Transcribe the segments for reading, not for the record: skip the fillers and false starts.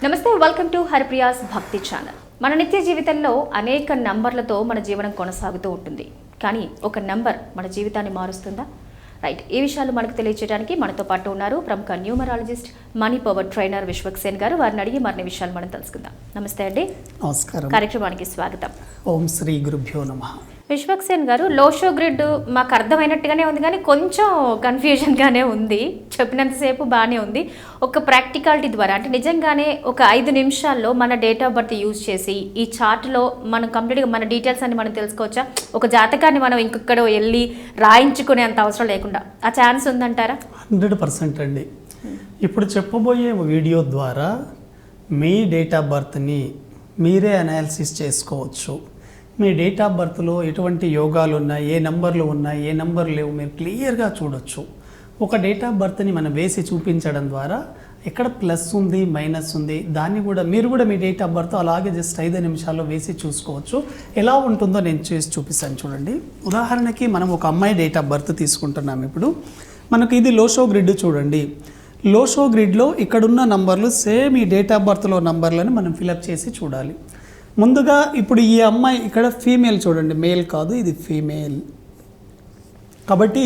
నమస్తే, welcome to Haripriya's భక్తి channel. మన నిత్య జీవితంలో అనేక నంబర్లతో మన జీవనం కొనసాగుతూ ఉంటుంది. కానీ ఒక నంబర్ మన జీవితాన్ని మారుస్తుందా? రైట్, ఈ విషయాలు మనకు తెలియజేయడానికి మనతో పాటు ఉన్నారు ప్రముఖ numerologist, money power trainer Vishwaksen గారు. వారిని అడిగి మరిన్ని విషయాలు మనం తెలుసుకుందాం. నమస్తే అండి. నమస్కారం. కార్యక్రమానికి స్వాగతం. ఓం శ్రీ గురుభ్యో నమః. విశ్వక్సేన్ గారు, లోషో గ్రిడ్ మాకు అర్థమైనట్టుగానే ఉంది, కానీ కొంచెం కన్ఫ్యూజన్గానే ఉంది. చెప్పినంతసేపు బాగానే ఉంది. ఒక ప్రాక్టికాలిటీ ద్వారా, అంటే నిజంగానే ఒక 5 నిమిషాల్లో మన డేట్ ఆఫ్ బర్త్ యూజ్ చేసి ఈ చార్ట్లో మనం కంప్లీట్గా మన డీటెయిల్స్ అన్ని మనం తెలుసుకోవచ్చా? ఒక జాతకాన్ని మనం ఇంకొక్కడ వెళ్ళి రాయించుకునే అంత అవసరం లేకుండా ఆ ఛాన్స్ ఉందంటారా? 100% అండి. ఇప్పుడు చెప్పబోయే వీడియో ద్వారా మీ డేట్ ఆఫ్ బర్త్ని మీరే అనాలిసిస్ చేసుకోవచ్చు. మీ డేట్ ఆఫ్ బర్త్లో ఎటువంటి యోగాలు ఉన్నాయి, ఏ నెంబర్లు ఉన్నాయి, ఏ నెంబర్ లేవు, మీరు క్లియర్గా చూడొచ్చు. ఒక డేట్ ఆఫ్ బర్త్ని మనం వేసి చూపించడం ద్వారా ఎక్కడ ప్లస్ ఉంది, మైనస్ ఉంది, దాన్ని కూడా మీరు కూడా మీ డేట్ ఆఫ్ బర్త్ అలాగే జస్ట్ 5 నిమిషాల్లో వేసి చూసుకోవచ్చు. ఎలా ఉంటుందో నేను చేసి చూపిస్తాను చూడండి. ఉదాహరణకి మనం ఒక అమ్మాయి డేట్ ఆఫ్ బర్త్ తీసుకుంటున్నాం. ఇప్పుడు మనకు ఇది లోషో గ్రిడ్ చూడండి. లోషో గ్రిడ్లో ఇక్కడున్న నంబర్లు సేమ్ ఈ డేట్ ఆఫ్ బర్త్లో నంబర్లను మనం ఫిలప్ చేసి చూడాలి. ముందుగా ఇప్పుడు ఈ అమ్మాయి ఇక్కడ ఫీమేల్ చూడండి, మేల్ కాదు, ఇది ఫీమేల్. కాబట్టి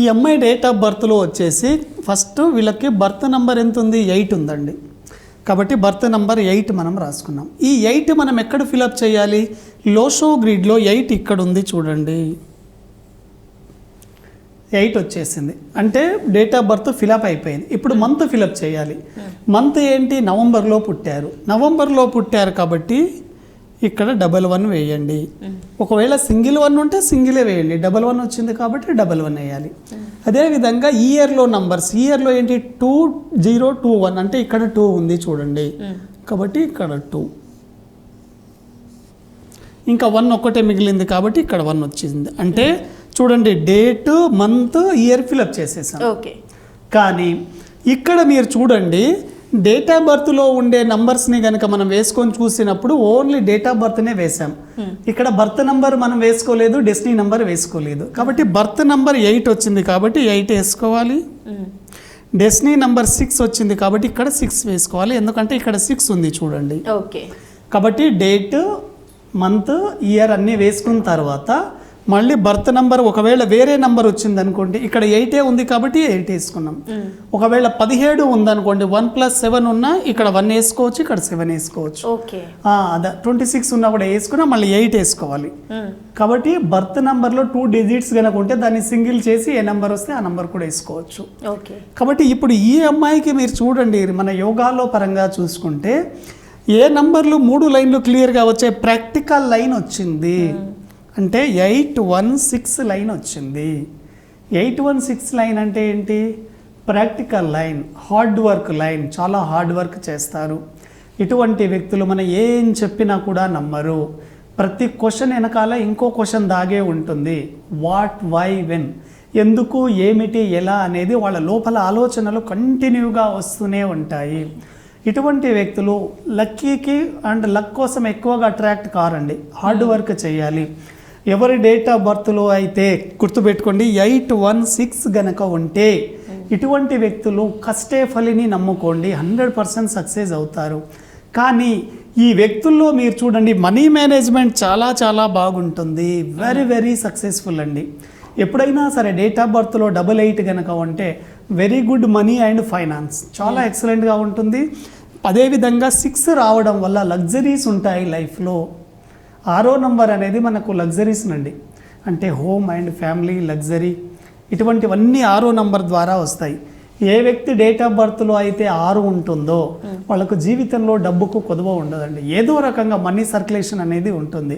ఈ అమ్మాయి డేట్ ఆఫ్ బర్త్లో వచ్చేసి ఫస్ట్ వీళ్ళకి బర్త్ నెంబర్ ఎంత ఉంది? 8 ఉందండి. కాబట్టి బర్త్ నెంబర్ 8 మనం రాసుకున్నాం. ఈ 8 మనం ఎక్కడ ఫిలప్ చేయాలి? లోషో గ్రిడ్లో 8 ఇక్కడ ఉంది చూడండి. 8 వచ్చేసింది, అంటే డేట్ ఆఫ్ బర్త్ ఫిలప్ అయిపోయింది. ఇప్పుడు మంత్ ఫిలప్ చేయాలి. మంత్ ఏంటి? నవంబర్లో పుట్టారు కాబట్టి ఇక్కడ 11 వేయండి. ఒకవేళ సింగిల్ 1 ఉంటే సింగిలే వేయండి. 11 వచ్చింది కాబట్టి 11 వేయాలి. అదేవిధంగా ఇయర్లో నంబర్స్, ఇయర్లో ఏంటి? 2021 అంటే ఇక్కడ 2 ఉంది చూడండి, కాబట్టి ఇక్కడ 2. ఇంకా 1 ఒక్కటే మిగిలింది కాబట్టి ఇక్కడ 1 వచ్చింది. అంటే చూడండి, డేట్, మంత్, ఇయర్ ఫిలప్ చేసేసాం. ఓకే. కానీ ఇక్కడ మీరు చూడండి, డేట్ ఆఫ్ బర్త్లో ఉండే నంబర్స్ని కనుక మనం వేసుకొని చూసినప్పుడు ఓన్లీ డేట్ ఆఫ్ బర్త్నే వేసాం. ఇక్కడ బర్త్ నంబర్ మనం వేసుకోలేదు, డెస్టినీ నంబర్ వేసుకోలేదు. కాబట్టి బర్త్ నంబర్ 8 వచ్చింది కాబట్టి 8 వేసుకోవాలి. డెస్టినీ నంబర్ 6 వచ్చింది కాబట్టి ఇక్కడ 6 వేసుకోవాలి, ఎందుకంటే ఇక్కడ 6 ఉంది చూడండి. ఓకే. కాబట్టి డేట్, మంత్, ఇయర్ అన్నీ వేసుకున్న తర్వాత మళ్ళీ బర్త్ నంబర్ ఒకవేళ వేరే నంబర్ వచ్చింది అనుకోండి, ఇక్కడ 8 ఉంది కాబట్టి 8 వేసుకున్నాం. ఒకవేళ 17 ఉందనుకోండి, 1 + 7 ఉన్నా ఇక్కడ 1 వేసుకోవచ్చు, ఇక్కడ 7 వేసుకోవచ్చు. అదే 26 ఉన్నా కూడా వేసుకున్నా, మళ్ళీ 8 వేసుకోవాలి. కాబట్టి బర్త్ నంబర్లో 2 డిజిట్స్ కనుక ఉంటే దాన్ని సింగిల్ చేసి ఏ నెంబర్ వస్తే ఆ నెంబర్ కూడా వేసుకోవచ్చు. కాబట్టి ఇప్పుడు ఈ అమ్మాయికి మీరు చూడండి, మన యోగాలో పరంగా చూసుకుంటే ఏ నంబర్లు 3 లైన్లు క్లియర్గా వచ్చే ప్రాక్టికల్ లైన్ వచ్చింది. అంటే 816 లైన్ వచ్చింది. 816 లైన్ అంటే ఏంటి? Practical line, hard work line. చాలా హార్డ్ వర్క్ చేస్తారు. ఇటువంటి వ్యక్తులు మనం ఏం చెప్పినా కూడా నమ్మరు. ప్రతి క్వశ్చన్ వెనకాల ఇంకో క్వశ్చన్ దాగే ఉంటుంది. వాట్, వై, వెన్, ఎందుకు, ఏమిటి, ఎలా అనేది వాళ్ళ లోపల ఆలోచనలు కంటిన్యూగా వస్తూనే ఉంటాయి. ఇటువంటి వ్యక్తులు లక్కీకి అండ్ లక్ కోసం ఎక్కువగా అట్రాక్ట్ కారండి. హార్డ్ వర్క్ చేయాలి. ఎవరి డేట్ ఆఫ్ బర్త్లో అయితే గుర్తుపెట్టుకోండి 816 గనక ఉంటే ఇటువంటి వ్యక్తులు కష్టే ఫలిని నమ్ముకోండి, 100% సక్సెస్ అవుతారు. కానీ ఈ వ్యక్తుల్లో మీరు చూడండి, మనీ మేనేజ్మెంట్ చాలా చాలా బాగుంటుంది. వెరీ వెరీ సక్సెస్ఫుల్ అండి. ఎప్పుడైనా సరే డేట్ ఆఫ్ బర్త్లో 88 కనుక ఉంటే very good money and finance, చాలా ఎక్సలెంట్గా ఉంటుంది. అదేవిధంగా 6 రావడం వల్ల లగ్జరీస్ ఉంటాయి లైఫ్లో. 6వ నంబర్ అనేది మనకు లగ్జరీస్ అండి, అంటే హోమ్ అండ్ ఫ్యామిలీ, లగ్జరీ, ఇటువంటివన్నీ 6వ నంబర్ ద్వారా వస్తాయి. ఏ వ్యక్తి డేట్ ఆఫ్ బర్త్లో అయితే 6 ఉంటుందో వాళ్ళకు జీవితంలో డబ్బుకు కొదువ ఉండదండి. ఏదో రకంగా మనీ సర్క్యులేషన్ అనేది ఉంటుంది.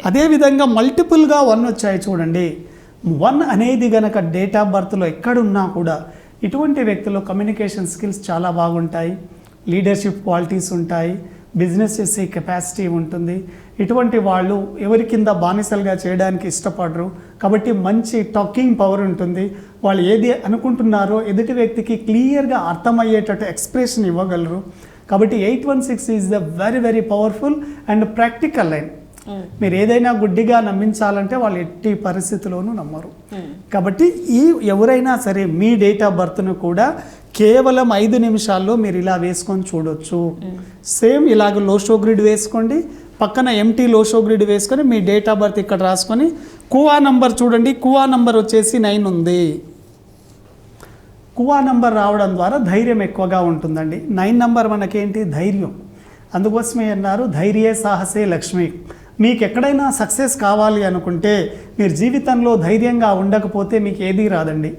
అదేవిధంగా మల్టిపుల్గా 1 వచ్చాయి చూడండి. 1 అనేది గనక డేట్ ఆఫ్ బర్త్లో ఎక్కడున్నా కూడా ఇటువంటి వ్యక్తులు కమ్యూనికేషన్ స్కిల్స్ చాలా బాగుంటాయి, లీడర్షిప్ క్వాలిటీస్ ఉంటాయి, బిజినెస్ చేసే కెపాసిటీ ఉంటుంది. ఇటువంటి వాళ్ళు ఎవరి కింద బానిసలుగా చేయడానికి ఇష్టపడరు. కాబట్టి మంచి టాకింగ్ పవర్ ఉంటుంది. వాళ్ళు ఏది అనుకుంటున్నారో ఎదుటి వ్యక్తికి క్లియర్గా అర్థమయ్యేటట్టు ఎక్స్ప్రెషన్ ఇవ్వగలరు. కాబట్టి 816 is the very very powerful and practical line. మీరు ఏదైనా గుడ్డిగా నమ్మించాలంటే వాళ్ళు ఎట్టి పరిస్థితిలోనూ నమ్మరు. కాబట్టి ఎవరైనా సరే మీ డేట్ ఆఫ్ బర్త్ను కూడా కేవలం 5 నిమిషాల్లో మీరు ఇలా వేసుకొని చూడొచ్చు. సేమ్ ఇలాగ లోషో గ్రిడ్ వేసుకోండి, పక్కన ఎంటీ లోషో గ్రిడ్ వేసుకొని మీ డేట్ ఆఫ్ బర్త్ ఇక్కడ రాసుకొని కువా నంబర్ చూడండి. కువా నంబర్ వచ్చేసి 9 ఉంది. కువా నంబర్ రావడం ద్వారా ధైర్యం ఎక్కువగా ఉంటుందండి. 9 నంబర్ మనకేంటి? ధైర్యం. అందుకోసమే అన్నారు ధైర్యే సాహసే లక్ష్మి. మీకు ఎక్కడైనా సక్సెస్ కావాలి అనుకుంటే మీరు జీవితంలో ధైర్యంగా ఉండకపోతే మీకు ఏదీ రాదండి.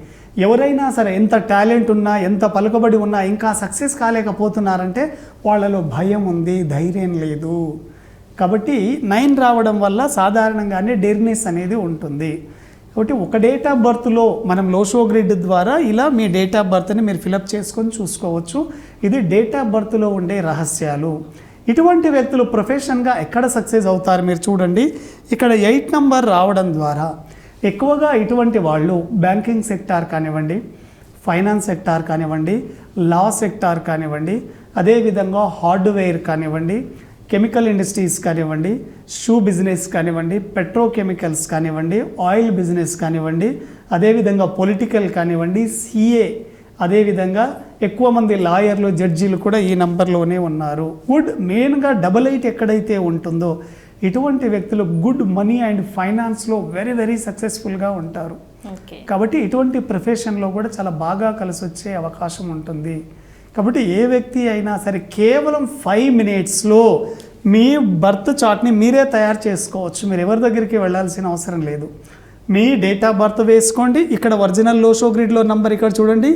ఎవరైనా సరే ఎంత టాలెంట్ ఉన్నా ఎంత పలుకుబడి ఉన్నా ఇంకా సక్సెస్ కాలేకపోతున్నారంటే వాళ్ళలో భయం ఉంది, ధైర్యం లేదు. కాబట్టి 9 రావడం వల్ల సాధారణంగానే డేర్నెస్ అనేది ఉంటుంది. కాబట్టి ఒక డేట్ ఆఫ్ బర్త్లో మనం లోషో గ్రిడ్ ద్వారా ఇలా మీ డేట్ ఆఫ్ బర్త్ని మీరు ఫిలప్ చేసుకొని చూసుకోవచ్చు. ఇది డేట్ ఆఫ్ బర్త్లో ఉండే రహస్యాలు. ఇటువంటి వ్యక్తులు ప్రొఫెషన్గా ఎక్కడ సక్సెస్ అవుతారు మీరు చూడండి. ఇక్కడ 8 నంబర్ రావడం ద్వారా ఎక్కువగా ఇటువంటి వాళ్ళు బ్యాంకింగ్ సెక్టార్ కానివ్వండి, ఫైనాన్స్ సెక్టార్ కానివ్వండి, లా సెక్టార్ కానివ్వండి, అదేవిధంగా హార్డ్వేర్ కానివ్వండి, కెమికల్ ఇండస్ట్రీస్ కానివ్వండి, షూ బిజినెస్ కానివ్వండి, పెట్రోకెమికల్స్ కానివ్వండి, ఆయిల్ బిజినెస్ కానివ్వండి, అదేవిధంగా పొలిటికల్ కానివ్వండి, సిఏ, అదేవిధంగా ఎక్కువ మంది లాయర్లు, జడ్జీలు కూడా ఈ నంబర్లోనే ఉన్నారు. గుడ్ మెయిన్గా 88 ఎక్కడైతే ఉంటుందో ఇటువంటి వ్యక్తులు గుడ్ మనీ అండ్ ఫైనాన్స్లో వెరీ వెరీ సక్సెస్ఫుల్గా ఉంటారు. కాబట్టి ఇటువంటి ప్రొఫెషన్లో కూడా చాలా బాగా కలిసి వచ్చే అవకాశం ఉంటుంది. కాబట్టి ఏ వ్యక్తి అయినా సరే కేవలం 5 మినిట్స్లో మీ బర్త్ చార్ట్ని మీరే తయారు చేసుకోవచ్చు. మీరు ఎవరి దగ్గరికి వెళ్ళాల్సిన అవసరం లేదు. మీ డేట్ ఆఫ్ బర్త్ వేసుకోండి. ఇక్కడ ఒరిజినల్ లోషో గ్రిడ్లో నంబర్ ఇక్కడ చూడండి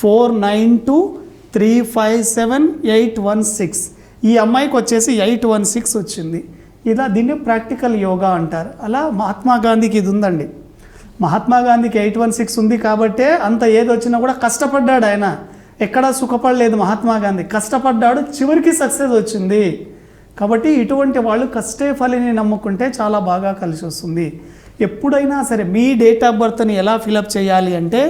4923578816. ఈ అమ్మాయికి వచ్చేసి 816 వచ్చింది. ఇలా దీన్ని ప్రాక్టికల్ యోగా అంటారు. అలా మహాత్మా గాంధీకి ఇది ఉందండి. మహాత్మా గాంధీకి 816 ఉంది కాబట్టే అంత ఏది వచ్చినా కూడా కష్టపడ్డాడు ఆయన. ఎక్కడా సుఖపడలేదు మహాత్మా గాంధీ, కష్టపడ్డాడు, చివరికి సక్సెస్ వచ్చింది. కాబట్టి ఇటువంటి వాళ్ళు కష్టే ఫలిని నమ్ముకుంటే చాలా బాగా కలిసి వస్తుంది. ఎప్పుడైనా సరే మీ డేట్ ఆఫ్ బర్త్ని ఎలా ఫిలప్ చేయాలి అంటే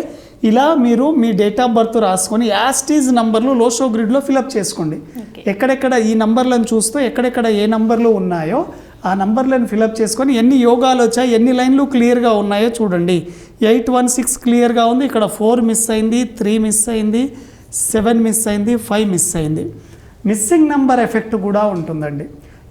ఇలా మీరు మీ డేట్ ఆఫ్ బర్త్ రాసుకొని యాస్టీజ్ నంబర్లు లోషో గ్రిడ్లో ఫిలప్ చేసుకోండి. ఎక్కడెక్కడ ఈ నంబర్లను చూస్తూ ఎక్కడెక్కడ ఏ నంబర్లు ఉన్నాయో ఆ నంబర్లను ఫిలప్ చేసుకొని ఎన్ని యోగాలు వచ్చాయి, ఎన్ని లైన్లు క్లియర్గా ఉన్నాయో చూడండి. 816 క్లియర్గా ఉంది. ఇక్కడ 4 మిస్ అయింది, 3 మిస్ అయింది, 7 మిస్ అయింది, 5 మిస్ అయింది. మిస్సింగ్ నెంబర్ ఎఫెక్ట్ కూడా ఉంటుందండి.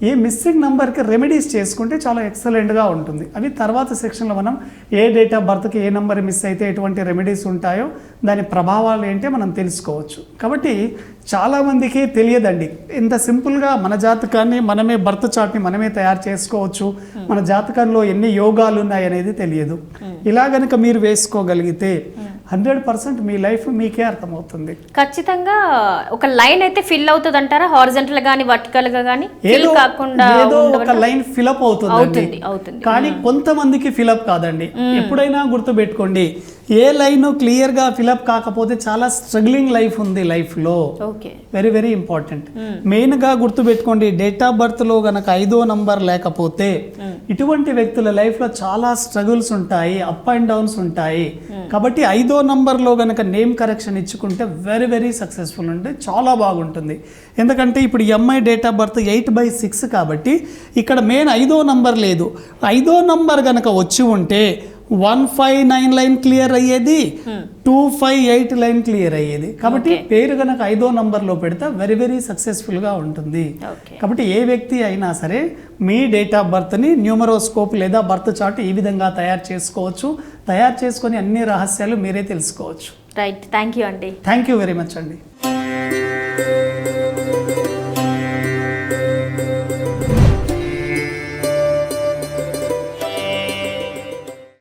ఈ మిస్సింగ్ నెంబర్కి రెమెడీస్ చేసుకుంటే చాలా ఎక్సలెంట్గా ఉంటుంది. అవి తర్వాత సెక్షన్లో మనం ఏ డేట్ ఆఫ్ బర్త్కి ఏ నెంబర్ మిస్ అయితే ఎటువంటి రెమెడీస్ ఉంటాయో దాని ప్రభావాలు ఏంటో మనం తెలుసుకోవచ్చు. కాబట్టి చాలామందికి తెలియదండి. ఇంత సింపుల్గా మన జాతకాన్ని మనమే బర్త్ చార్ట్ని మనమే తయారు చేసుకోవచ్చు, మన జాతకంలో ఎన్ని యోగాలు ఉన్నాయి అనేది తెలియదు. ఇలా కనుక మీరు వేసుకోగలిగితే 100% మీ లైఫ్ మీకే అర్థమవుతుంది. ఖచ్చితంగా ఒక లైన్ అయితే ఫిల్ అవుతుంది అంటారా? హారిజంటల్ గానీ వర్టికల్ గా గానీ ఏదో ఒక లైన్ ఫిలప్ అవుతుంది. కానీ కొంతమందికి ఫిలప్ కాదండి. ఎప్పుడైనా గుర్తు పెట్టుకోండి, ఏ లైన్ క్లియర్ గా ఫిలప్ కాకపోతే చాలా స్ట్రగ్లింగ్ లైఫ్ ఉంది లైఫ్ లో. Very very important. మెయిన్ గా గుర్తు పెట్టుకోండి, డేట్ ఆఫ్ బర్త్ లో గనక 5వ నంబర్ లేకపోతే ఇటువంటి వ్యక్తుల లైఫ్ లో చాలా స్ట్రగుల్స్ ఉంటాయి, అప్ అండ్ డౌన్స్ ఉంటాయి. కాబట్టి 5వ నంబర్ లో గనక నేమ్ కరెక్షన్ ఇచ్చుకుంటే వెరీ వెరీ సక్సెస్ఫుల్ అంటే చాలా బాగుంటుంది. ఎందుకంటే ఇప్పుడు ఎంఐ డేట్ ఆఫ్ బర్త్ 8/6 కాబట్టి ఇక్కడ మెయిన్ 5వ నంబర్ లేదు. 5వ నంబర్ గనక వచ్చి ఉంటే 159 లైన్ క్లియర్ అయ్యేది, 258 లైన్ క్లియర్ అయ్యేది. కాబట్టి పేరు కనుక 5వ నంబర్లో పెడితే వెరీ వెరీ సక్సెస్ఫుల్గా ఉంటుంది. కాబట్టి ఏ వ్యక్తి అయినా సరే మీ డేట్ ఆఫ్ బర్త్ని న్యూమరోస్కోప్ లేదా బర్త్ చార్ట్ ఈ విధంగా తయారు చేసుకోవచ్చు. తయారు చేసుకొని అన్ని రహస్యాలు మీరే తెలుసుకోవచ్చు. రైట్, థ్యాంక్ యూ అండి. థ్యాంక్ యూ వెరీ మచ్ అండి.